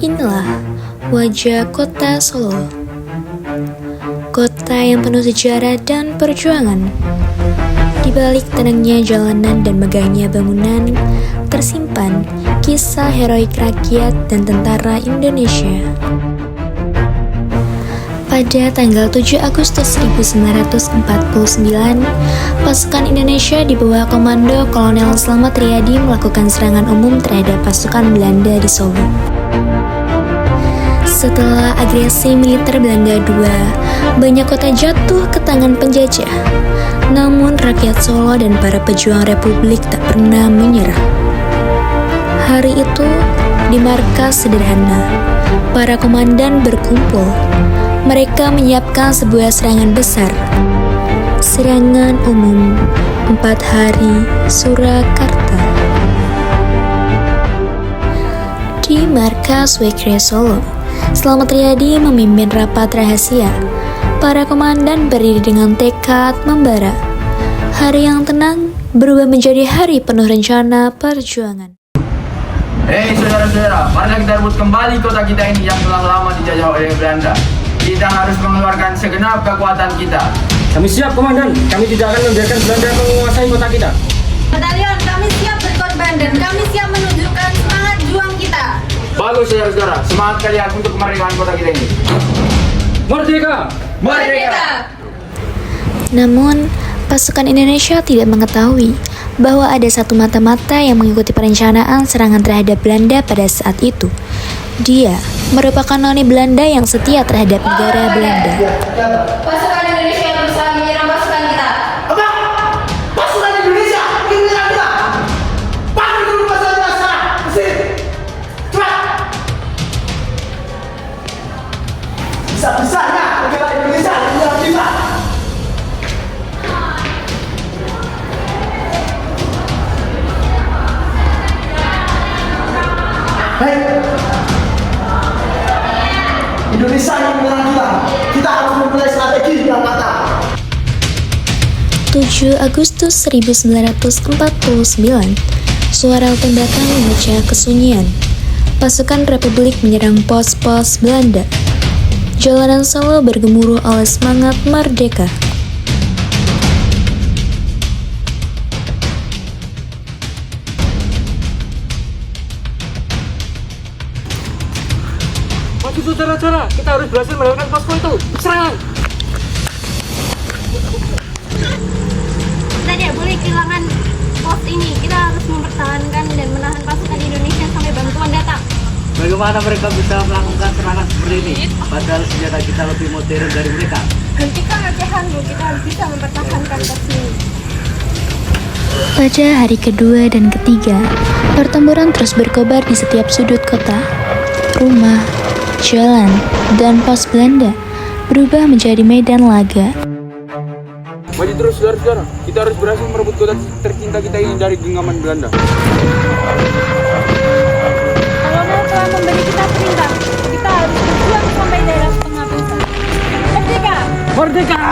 Inilah wajah kota Solo, kota yang penuh sejarah dan perjuangan. Di balik tenangnya jalanan dan megahnya bangunan, tersimpan kisah heroik rakyat dan tentara Indonesia. Pada tanggal 7 Agustus 1949, pasukan Indonesia di bawah komando Kolonel Slamet Riyadi melakukan serangan umum terhadap pasukan Belanda di Solo. Setelah agresi militer Belanda II, banyak kota jatuh ke tangan penjajah. Namun rakyat Solo dan para pejuang Republik tak pernah menyerah. Hari itu, di markas sederhana, para komandan berkumpul. Mereka menyiapkan sebuah serangan besar. Serangan umum 4 hari Surakarta. Di markas Wekre Solo, Slamet Riyadi memimpin rapat rahasia. Para komandan berdiri dengan tekad membara. Hari yang tenang berubah menjadi hari penuh rencana perjuangan. Hei saudara-saudara, marilah kita rebut kembali kota kita ini yang telah lama dijajah oleh Belanda. Kita harus mengeluarkan segenap kekuatan kita. Kami siap, Komandan. Kami tidak akan membiarkan Belanda menguasai kota kita. Batalion, kami siap berkorban dan kami siap menunjukkan semangat juang kita. Bagus saudara-saudara, semangat kalian untuk kemerdekaan kota kita ini. Merdeka! Merdeka! Namun, pasukan Indonesia tidak mengetahui bahwa ada satu mata-mata yang mengikuti perencanaan serangan terhadap Belanda pada saat itu. Dia merupakan noni Belanda yang setia terhadap negara Belanda. Pasukan Indonesia berusaha menyerang pasukan kita. Apa? Pasukan Indonesia menyerang kita. Panggil dulu pasukan kita sekarang. Mesin. Cepat. Bisa-bisanya negara Indonesia menyerang kita. Baik. Indonesia yang menyerang kita. Kita harus memulai strategi yang matang. 7 Agustus 1949, suara tembakan memecah kesunyian. Pasukan Republik menyerang pos-pos Belanda. Jalanan Solo bergemuruh oleh semangat merdeka. Maju saudara-saudara, kita harus berhasil melakukan posko itu. Serangan! Kita tidak boleh kehilangan pos ini. Kita harus mempertahankan dan menahan pasukan Indonesia sampai bantuan datang. Bagaimana mereka bisa melakukan serangan seperti ini? Padahal senjata kita lebih modern dari mereka. Hentikan ocehanmu, kita harus bisa mempertahankan pos ini. Pada hari kedua dan ketiga, pertempuran terus berkobar di setiap sudut kota. Rumah, jalan, dan pos Belanda berubah menjadi medan laga. Maju terus saudara-saudara, kita harus berhasil merebut kota tercinta kita ini dari genggaman Belanda. Kolonel telah memberi kita perintah. Kita harus berjuang sampai daerah penghabisan. Merdeka! Merdeka!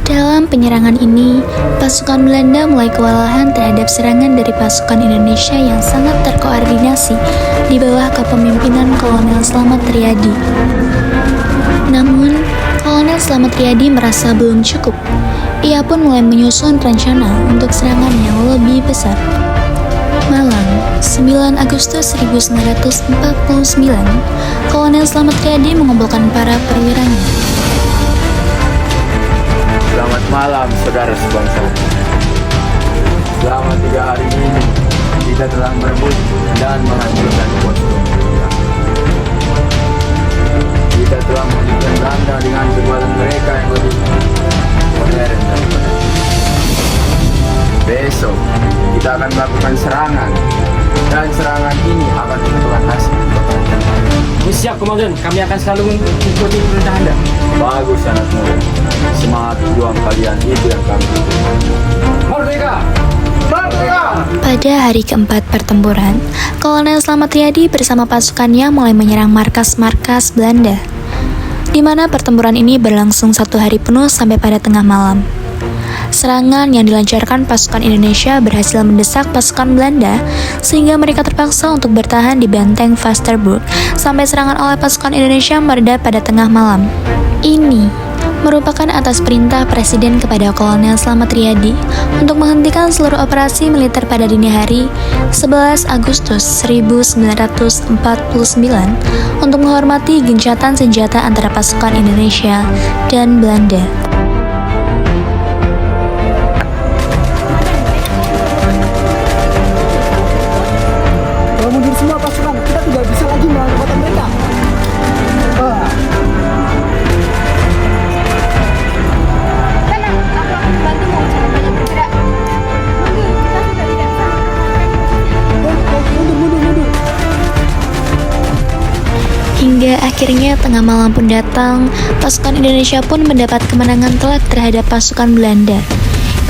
Dalam penyerangan ini, pasukan Belanda mulai kewalahan terhadap serangan dari pasukan Indonesia yang sangat terkoordinasi di bawah kepemimpinan Kolonel Slamet Riyadi. Namun, Kolonel Slamet Riyadi merasa belum cukup. Ia pun mulai menyusun rencana untuk serangan yang lebih besar. Malam, 9 Agustus 1949, Kolonel Slamet Riyadi mengumpulkan para perwiranya. Selamat malam saudara sebangsa. Selama 3 hari ini kita telah merebut dan menghancurkan posko. Kita telah menghentikan Belanda dengan kekuatan mereka yang lebih modern daripada kita. Besok kita akan melakukan serangan dan serangan ini akan menentukan hasil pertempuran. Kami siap, Komandan. Kami akan selalu mengikuti perintah Anda. Bagus anak muda. Semangat juang kalian itu yang kami butuhkan. Merdeka! Merdeka! Pada hari keempat pertempuran, Kolonel Slamet Riyadi bersama pasukannya mulai menyerang markas-markas Belanda, di mana pertempuran ini berlangsung 1 hari penuh sampai pada tengah malam. Serangan yang dilancarkan pasukan Indonesia berhasil mendesak pasukan Belanda sehingga mereka terpaksa untuk bertahan di benteng Vasterburg sampai serangan oleh pasukan Indonesia mereda pada tengah malam. Ini merupakan atas perintah Presiden kepada Kolonel Slamet Riyadi untuk menghentikan seluruh operasi militer pada dini hari 11 Agustus 1949 untuk menghormati gencatan senjata antara pasukan Indonesia dan Belanda. Kalau mundur semua pasukan, kita tidak bisa lagi melawan kota mereka. Tenang, aku akan membantumu jangan banyak bergerak. Mundur, kita sudah tidak bisa Mundur. Hingga akhirnya tengah malam pun datang, pasukan Indonesia pun mendapat kemenangan telak terhadap pasukan Belanda.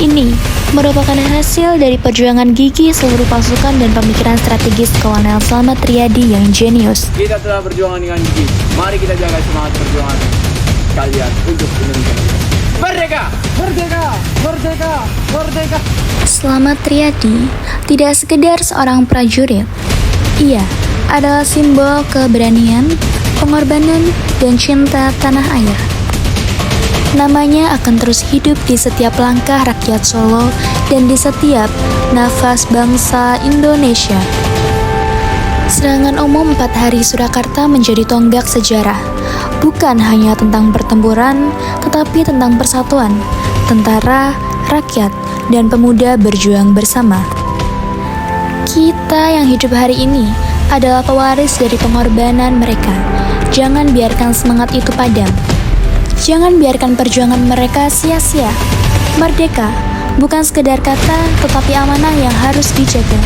Ini merupakan hasil dari perjuangan gigih seluruh pasukan dan pemikiran strategis Kolonel Slamet Riyadi yang jenius. Kita telah berjuang dengan gigih. Mari kita jaga semangat perjuangan kalian untuk Indonesia. Merdeka! Merdeka! Merdeka! Merdeka! Slamet Riyadi tidak sekedar seorang prajurit. Ia adalah simbol keberanian, pengorbanan, dan cinta tanah air. Namanya akan terus hidup di setiap langkah rakyat Solo dan di setiap nafas bangsa Indonesia. Serangan umum 4 hari Surakarta menjadi tonggak sejarah, bukan hanya tentang pertempuran, tetapi tentang persatuan, tentara, rakyat, dan pemuda berjuang bersama. Kita yang hidup hari ini adalah pewaris dari pengorbanan mereka. Jangan biarkan semangat itu padam. Jangan biarkan perjuangan mereka sia-sia. Merdeka bukan sekedar kata, tetapi amanah yang harus dijaga.